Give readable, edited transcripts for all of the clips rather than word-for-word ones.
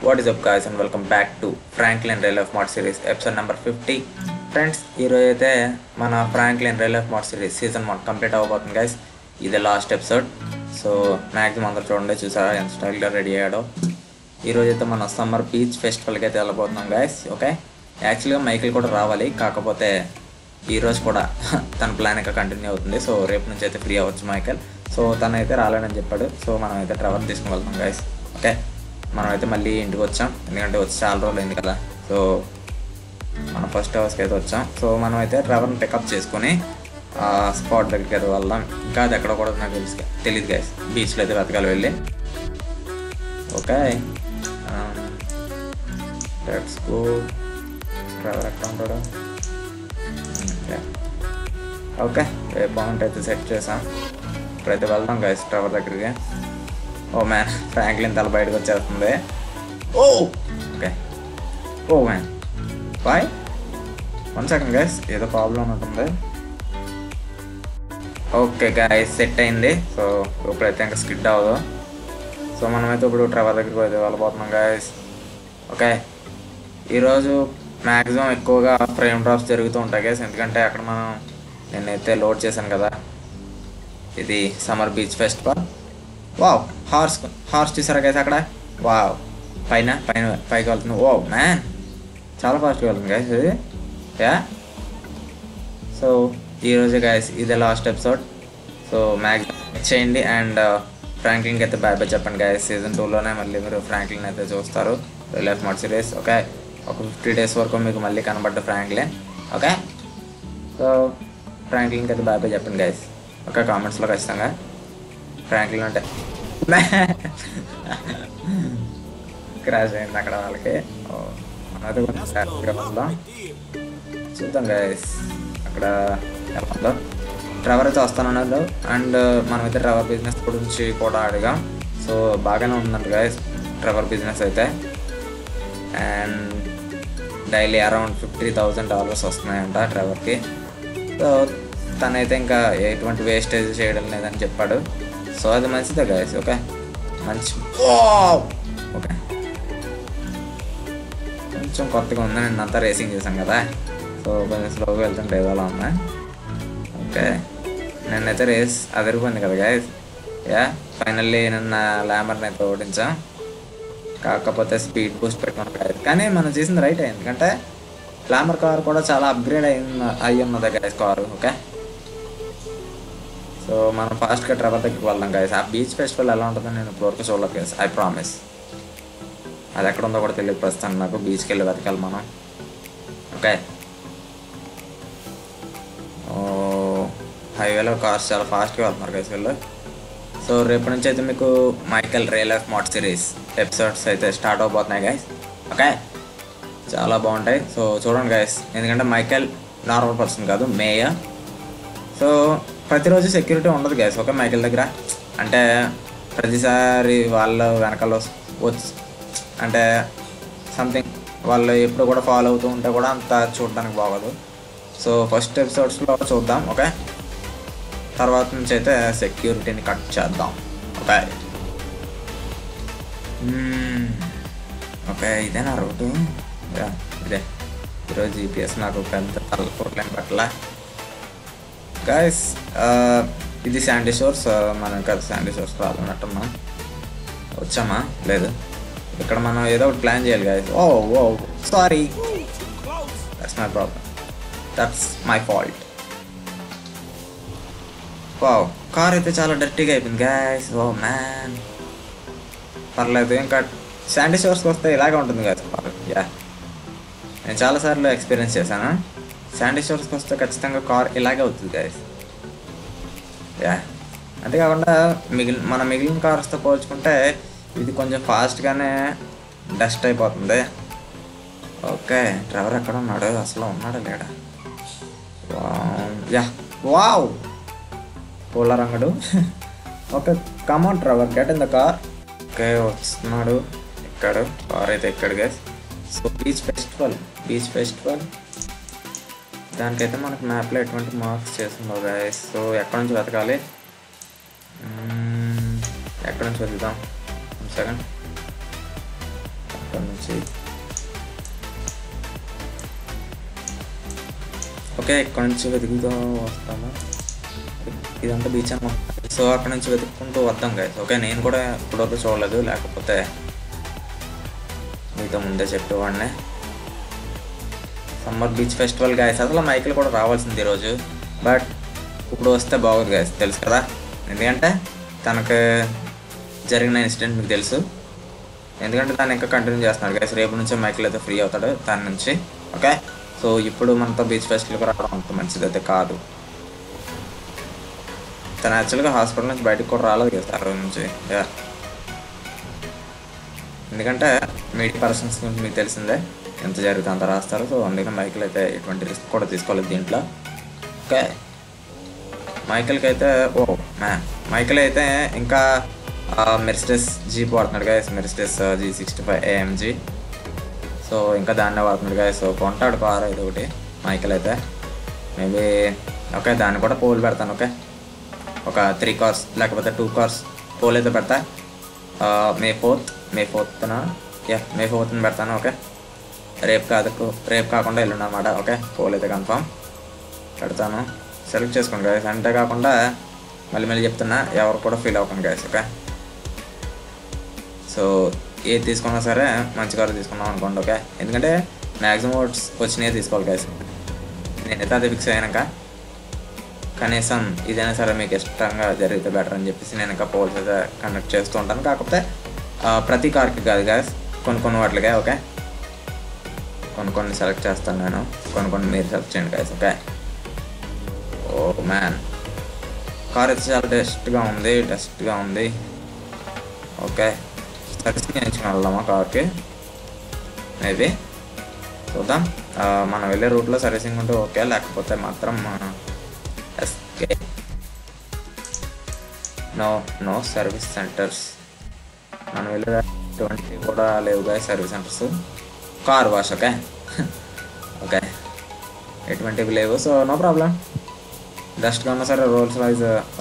What is up guys and welcome back to Franklin Real Life Mod Series episode number 50. Friends ఈరోజు అయితే మన Franklin real life mod series season 1 complete అవ్వబోతుంది guys. ఇది last episode. So maximum అందరూ చూడండి, చూసారా ఎంత స్టైల్గా రెడీ అయ్యాడో. ఈరోజు అయితే మన సమ్మర్ బీచ్ ఫెస్టివల్కి అయితే వెళ్ళబోతున్నాం గైస్. ఓకే, యాక్చువల్గా మైకిల్ కూడా రావాలి, కాకపోతే ఈరోజు కూడా తన ప్లాన్ ఇంకా కంటిన్యూ అవుతుంది. సో రేపు నుంచి అయితే ఫ్రీ అవ్వచ్చు మైకిల్. సో తను అయితే రాలేనని చెప్పాడు. సో మనం అయితే ట్రెవర్ తీసుకుని వెళ్తాం గైస్. ఓకే, మనం అయితే మళ్ళీ ఇంటికి వచ్చాం, ఎందుకంటే వచ్చి చాలా రోజులు అయింది కదా. సో మనం ఫస్ట్ హవర్స్కి అయితే వచ్చాం. సో మనం అయితే ట్రెవర్ని పికప్ చేసుకొని ఆ స్పాట్ దగ్గరికి అయితే వెళ్దాం. ఇంకా అది ఎక్కడ కూడా నాకు తెలియదు గైస్. బీచ్లో అయితే వెతకాలి వెళ్ళి. Okay, let's go. ట్రెవర్ ఎక్కడ ఉంటాడు? ఓకే, రేపు పాయింట్ అయితే సెట్ చేసాం. ఇప్పుడైతే వెళ్దాం గైస్ ట్రెవర్ దగ్గరికి. ఓ మ్యాన్, ఫ్రాంక్లిన్ తల బయటకు వచ్చేస్తుంది. ఓ okay, oh man bye. 1 second guys, ఏదో ప్రాబ్లం ఉంటుంది. ఓకే గైస్, సెట్ అయింది. సో ఇప్పుడైతే ఇంకా స్కిడ్ అవ్వదు. సో మనమైతే ఇప్పుడు ట్రెవర్ దగ్గరికి అయితే వెళ్ళబోతున్నాం గైస్. ఓకే, ఈరోజు మ్యాక్సిమం ఎక్కువగా ఫ్రేమ్ డ్రాప్స్ జరుగుతూ ఉంటాయి గైస్, ఎందుకంటే అక్కడ నేనైతే లోడ్ చేశాను కదా. ఇది summer beach festival. Wow, horse చూసారా గైస్ అక్కడ? వావ్, పైకి వెళ్తుంది. ఓ మ్యాన్, చాలా ఫాస్ట్గా వెళ్తుంది గైస్ ఇది. యా, సో ఈరోజు గైస్ ఇదే లాస్ట్ ఎపిసోడ్. సో మ్యాక్సిమం చేయండి అండ్ ఫ్రాంక్లిన్కి అయితే బాయ్ బాయ్ చెప్పండి గైస్. సీజన్ 2లోనే మళ్ళీ మీరు ఫ్రాంక్లిన్ అయితే చూస్తారు real life mod series. Okay, ఒక 50 days వరకు మీకు మళ్ళీ కనబడ్డ ఫ్రాంక్లిన్. ఓకే, సో ఫ్రాంక్లిన్కి అయితే బాయ్ బాయ్ చెప్పండి గైస్. ఓకే, కామెంట్స్లో ఖచ్చితంగా ఫ్రాంక్లిన్ అంటే క్రాష్ అయింది అక్కడ వాళ్ళకి. మనమైతే కొంచెం వెళ్దాం, చూద్దాం గైస్ అక్కడ ఎలా. ట్రెవర్ అయితే వస్తానన్నారు అండ్ మనమైతే ట్రెవర్ బిజినెస్ గురించి కూడా అడిగాం. సో బాగానే ఉందంట గైస్ ట్రెవర్ బిజినెస్ అయితే. And daily around $50,000 వస్తున్నాయంట ట్రెవర్కి. సో తనైతే ఇంకా ఎటువంటి వేస్టేజ్ చేయడం లేదని చెప్పాడు. సో అది మంచిదే గైస్. ఓకే, మంచి. ఓకే, కొంచెం కొత్తగా ఉంది, నేనంతా రేసింగ్ చేశాను కదా. సో కొంచెం స్లోగా వెళ్తుంటే ఏదోలా ఉందా. ఓకే, నేనైతే రేస్ అదిరిపోయింది కదా గైస్. యా, ఫైనల్లీ నిన్న ల్యామర్ని అయితే ఓడించాం. కాకపోతే స్పీడ్ బూస్ట్ పెట్టుకున్నాం గైస్, కానీ మనం చేసింది రైట్. ఎందుకంటే ల్యామర్ కార్ కూడా చాలా అప్గ్రేడ్ అయ్యి ఉన్నది గైస్ కారు. ఓకే, సో మనం ఫాస్ట్గా ట్రెవర్ దగ్గరికి వెళ్దాం గైస్. ఆ బీచ్ ఫెస్టివల్ ఎలా ఉంటుందో నేను ఇప్పటివరకు చూడలేదు గైస్, ఐ ప్రామిస్. అది ఎక్కడ ఉందో కూడా తెలియదు ప్రస్తుతానికి నాకు. బీచ్కి వెళ్ళి వెతకాలి మనం. ఓకే, హైవేలో కార్స్ చాలా ఫాస్ట్గా వెళ్తున్నారు గైస్ వీళ్ళు. సో రేపు నుంచి అయితే మీకు Michael real life mod series episodes అయితే స్టార్ట్ అవబోతున్నాయి గైస్. ఓకే, చాలా బాగుంటాయి. సో చూడండి గైస్, ఎందుకంటే మైకెల్ నార్మల్ పర్సన్ కాదు, మేయర్. సో ప్రతిరోజు సెక్యూరిటీ ఉండదు గైస్. ఓకే, మైకెల్ దగ్గర అంటే ప్రతిసారి వాళ్ళు వెనకాల వచ్చి అంటే సంథింగ్ వాళ్ళు ఎప్పుడు కూడా ఫాలో అవుతూ ఉంటే కూడా అంత చూడడానికి బాగోదు. సో ఫస్ట్ ఎపిసోడ్స్లో చూద్దాం. ఓకే, తర్వాత నుంచి అయితే సెక్యూరిటీని కట్ చేద్దాం. ఓకే, ఓకే, ఇదేనా రోడ్డు? ఇదే. ఈరోజు జీపీఎస్ నాకు పెద్ద తలపోట్లేం పట్ల గైస్. ఇది శాండీ షోర్స్. మనం ఇంకా శాండీ షోర్స్ రాదన్నట్టున్నాం. వచ్చామా? లేదు. ఇక్కడ మనం ఏదో ఒకటి ప్లాన్ చేయాలి guys. Oh oh sorry, that's my problem, that's my fault. Wow, car అయితే చాలా డర్టీగా అయిపోయింది గైస్. ఓ మ్యాన్, పర్లేదు. ఇంకా శాండీ షోర్స్కి వస్తే ఇలాగే ఉంటుంది గైస్ కార్. యా, నేను చాలాసార్లు ఎక్స్పీరియన్స్ చేశాను. శాండీ షోర్స్కి వస్తే ఖచ్చితంగా కార్ ఇలాగే అవుతుంది గైస్. యా, అంతేకాకుండా మన మిగిలిన కార్స్తో పోల్చుకుంటే ఇది కొంచెం ఫాస్ట్గానే డస్ట్ అయిపోతుంది. ఓకే, డ్రైవర్ ఎక్కడ ఉన్నాడు? అసలు ఉన్నాడా లేడా? యా, వావ్, పూల రంగుడు. Okay, come on driver, get in the car. Okay, వస్తున్నాడు. ఎక్కాడు, కార్ అయితే ఎక్కాడు గైస్. సో బీచ్ ఫెస్టివల్ దానికైతే మనకు మ్యాప్లో ఎటువంటి మార్క్స్ చేస్తుందో గైస్. సో ఎక్కడి నుంచి వెతకాలి? ఎక్కడి నుంచి వెతుకుదాం? సెకండ్. ఇక్కడ నుంచి ఓకే ఇక్కడ నుంచి వెతుకుతూ వస్తాము. ఇదంతా బీచ్ అనమాట. సో అక్కడ నుంచి వెతుక్కుంటూ వద్దాం గైస్. ఓకే నేను కూడా ఇప్పటివరకు చూడలేదు, లేకపోతే మీతో ముందే చెప్పేవాడిని. Summer beach festival guys. అసలు మైకిల్ కూడా రావాల్సింది ఈరోజు, బట్ ఇప్పుడు వస్తే బాగోదు గైస్, తెలుసు కదా. ఎందుకంటే తనకు జరిగిన ఇన్సిడెంట్ మీకు తెలుసు. ఎందుకంటే దాన్ని ఇంకా కంటిన్యూ చేస్తున్నాడు గైస్. రేపు నుంచే మైకిల్ అయితే ఫ్రీ అవుతాడు దాని నుంచి. ఓకే సో ఇప్పుడు మనతో బీచ్ ఫెస్టివల్కి రావడం అంత మంచిది అయితే కాదు. తను యాక్చువల్గా హాస్పిటల్ నుంచి బయటకు కూడా రాలేదు కదా ఆ రోజు నుంచి. ఎందుకంటే మీడియా పర్సన్స్ గురించి మీకు తెలిసిందే, ఎంత జరిగితే అంత రాస్తారు. సో అందుకని మైకిల్ అయితే ఎటువంటి రిస్క్ కూడా తీసుకోలేదు దీంట్లో. ఓకే మైకిల్కి అయితే మైకిల్ అయితే ఇంకా మెర్సిడెస్ జీప్ వాడుతున్నాడు guys. Mercedes G65 AMG. So ఇంకా దాన్నే వాడుతున్నాడు గైస్. సో కొంటాడు కారు ఇది ఒకటి మైకిల్ అయితే. మేబీ ఓకే దాన్ని కూడా పోల్ పెడతాను. ఓకే ఒక 3 కార్స్ లేకపోతే 2 కార్స్ పోల్ అయితే పెడతా. మే 4th పెడతాను. ఓకే రేపు కాకుండా ఎల్లుండి అనమాట. ఓకే పోల్ అయితే కన్ఫామ్ పెడతాను. సెలెక్ట్ చేసుకోండి గైస్. అంటే కాకుండా మళ్ళీ చెప్తున్నా, ఎవరు కూడా ఫీల్ అవ్వకండి గైస్. ఓకే సో ఏది తీసుకున్నా సరే మంచి కారు తీసుకున్నాం అనుకోండి. ఓకే ఎందుకంటే మ్యాక్సిమం ఓట్స్ వచ్చినాయి తీసుకోవాలి గైస్. నేనైతే అదే ఫిక్స్ అయ్యాక కనీసం ఇదైనా సరే మీకు ఇష్టంగా జరిగితే బెటర్ అని చెప్పేసి నేను ఇంకా పోల్స్ అయితే కండక్ట్ చేస్తూ ఉంటాను. కాకపోతే ప్రతి కార్కి కాదు గైస్, కొన్ని వాటికే. ఓకే కొన్ని సెలెక్ట్ చేస్తాను నేను, కొన్ని మీరు సెలెక్ట్ చేయండి guys. Okay oh man car అయితే చాలా డస్ట్గా ఉంది. ఓకే సర్వీసింగ్ చేయించుకుని వెళ్దామా కార్కి? మేబీ చూద్దాం. మనం వెళ్ళే రూట్లో సర్వీసింగ్ ఉంటే ఓకే, లేకపోతే మాత్రం ఎస్కే. No service centres. మనం వెళ్ళే 20 కూడా లేవు గాయ service centres. Car wash okay okay ఎటువంటివి లేవు. So no problem. డస్ట్గా ఉన్నా సరే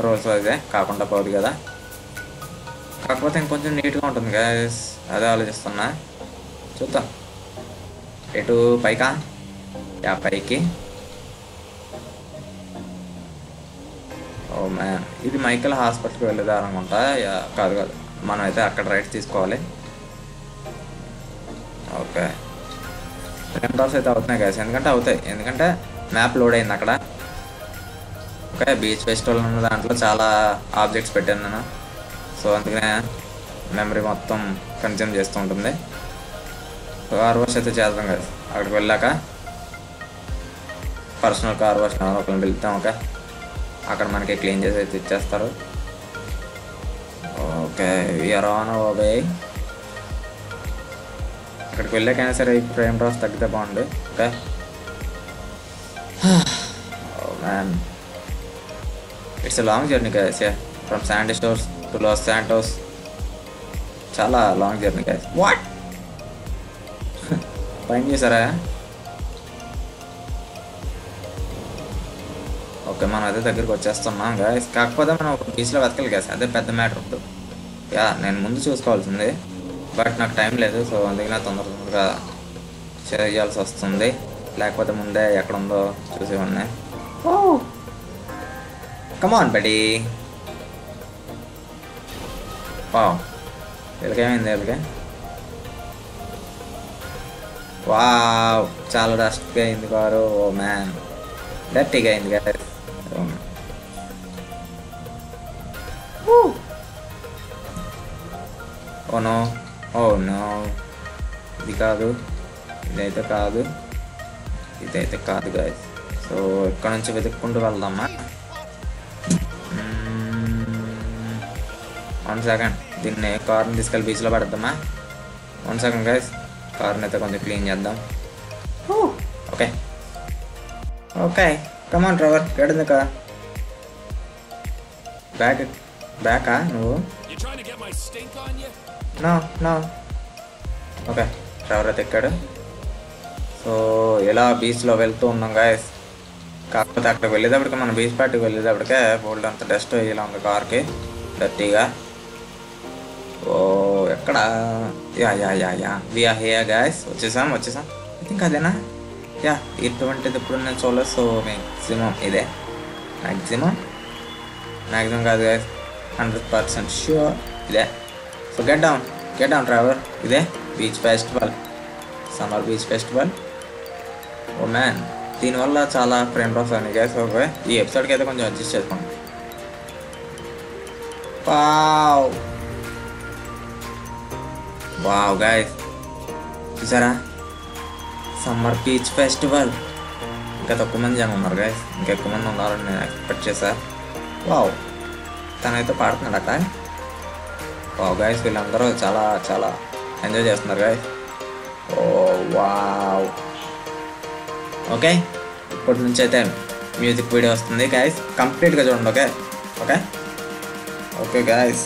రోల్స్ వైజే కాకుండా పోదు కదా. కాకపోతే ఇంకొంచెం నీట్గా ఉంటుంది గైస్, అదే ఆలోచిస్తున్నా. చూద్దాం. ఎటు పైకా? పైకి. ఓ మ్యాన్ ఇది మైకిల్ హాస్పిటల్కి వెళ్ళేదారు అనుకుంటా. కాదు మనం అయితే అక్కడ రైట్ తీసుకోవాలి. ఓకే డ్రాప్స్ అయితే అవుతున్నాయి గైస్. ఎందుకంటే మ్యాప్ లోడ్ అయింది అక్కడ. ఓకే బీచ్ ఫెస్టివల్ ఉన్న దాంట్లో చాలా ఆబ్జెక్ట్స్ పెట్టాను నేను. సో అందుకనే మెమరీ మొత్తం కన్జ్యూమ్ చేస్తూ ఉంటుంది. సో కార్ వాష్ అయితే చేద్దాం కదా. అక్కడికి వెళ్ళాక పర్సనల్ కార్ వాష్ ఒకరిని పిలుద్దాం. ఓకే అక్కడ మనకి క్లీన్ చేసి అయితే ఇచ్చేస్తారు. Okay we're on our way. అక్కడికి వెళ్ళాకైనా సరే ఫ్రేమ్ డ్రాప్స్ తగ్గితే బాగుంది. Okay man it's a long journey guys. From Sandy Shores to Los Santos. చాలా లాంగ్ జర్నీ గైస్. వాట్ పైన చేశారా? ఓకే మనం అదే దగ్గరికి వచ్చేస్తున్నాం గైస్. కాకపోతే మనం ఒక బీచ్లో వెతకాలి గైస్, అదే పెద్ద మ్యాటర్ ఇప్పుడు. నేను ముందు చూసుకోవాల్సింది, బట్ నాకు టైం లేదు. సో అందుకనే తొందరగా చేయాల్సి వస్తుంది. లేకపోతే ముందే ఎక్కడ ఉందో చూసేవాడిని. కమాన్ బడీ. వీళ్ళకేమైంది? వీళ్ళకి వావ్ చాలా డస్ట్గా అయింది కారు. ఓ మ్యాన్ డర్టీగా అయింది కదా. ఓ నో ఇది కాదు, ఇదైతే కాదు గాయస్. సో ఇక్కడ నుంచి వెతుక్కుంటూ వెళ్దామా? 1 సెకండ్. దీన్ని కార్ని తీసుకెళ్ళి బీచ్లో పెడదామా? 1 సెకండ్ గైస్. కార్ని అయితే కొంచెం క్లీన్ చేద్దాం. Okay come on driver, get in the car. బ్యాకా నువ్వు? నో ఓకే డ్రైవర్ అయితే ఎక్కాడు. సో ఇలా బీచ్లో వెళ్తూ ఉన్నాం గాయస్. కాకపోతే అక్కడికి వెళ్ళేటప్పటికి మన బీచ్ పార్టీకి వెళ్ళేటప్పటికే బోల్డ్ అంత డస్ట్ ఇలా ఉంది కార్కి, డర్టీగా. ఓ ఎక్కడ విఆర్ హియర్ గైస్. వచ్చేసాం. ఐ థింక్ అదేనా. ఇటువంటిది ఇప్పుడు నేను చూడలేదు. సో మ్యాక్సిమం ఇదే. మ్యాక్సిమం కాదు గైస్, 100% ష్యూర్ ఇదే. So get down driver. ఇదే beach festival, summer beach festival. Oh man, దీనివల్ల చాలా ఫ్రేమ్ డ్రాప్స్ అయినాయి గైస్. ఓకే, ఈ ఎపిసోడ్కి అయితే కొంచెం అడ్జస్ట్ చేసుకోండి. వావ్ గైస్, చూసారా సమ్మర్ బీచ్ ఫెస్టివల్. ఇంకా తక్కువ మంది జనం ఉన్నారు గైస్, ఇంకా ఎక్కువ మంది ఉన్నారని నేను ఎక్స్పెక్ట్ చేశా. వావ్, తనైతే పాడుతున్నాడు అక్కడ. వావ్ గైస్, వీళ్ళందరూ చాలా చాలా ఎంజాయ్ చేస్తున్నారు గైస్. ఓ వావ్. ఓకే, ఇప్పటి నుంచి అయితే మ్యూజిక్ వీడియో వస్తుంది గైస్, కంప్లీట్గా చూడండి. Okay guys.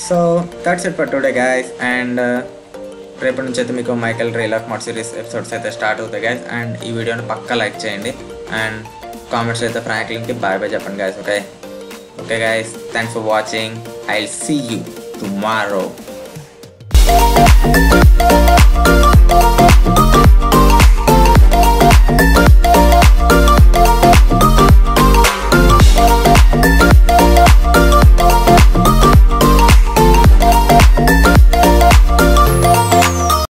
So that's it for today guys. And రేపటి నుంచి అయితే మీకు మైకెల్ రేలాక్ మోడ్ సిరీస్ ఎపిసోడ్స్ అయితే స్టార్ట్ అవుతాయి గైస్. అండ్ ఈ వీడియోని పక్కా లైక్ చేయండి అండ్ కామెంట్స్ అయితే ఫ్రాంక్లిన్కి బాయ్ చెప్పండి guys. Okay guys, thanks for watching. I will see you tomorrow.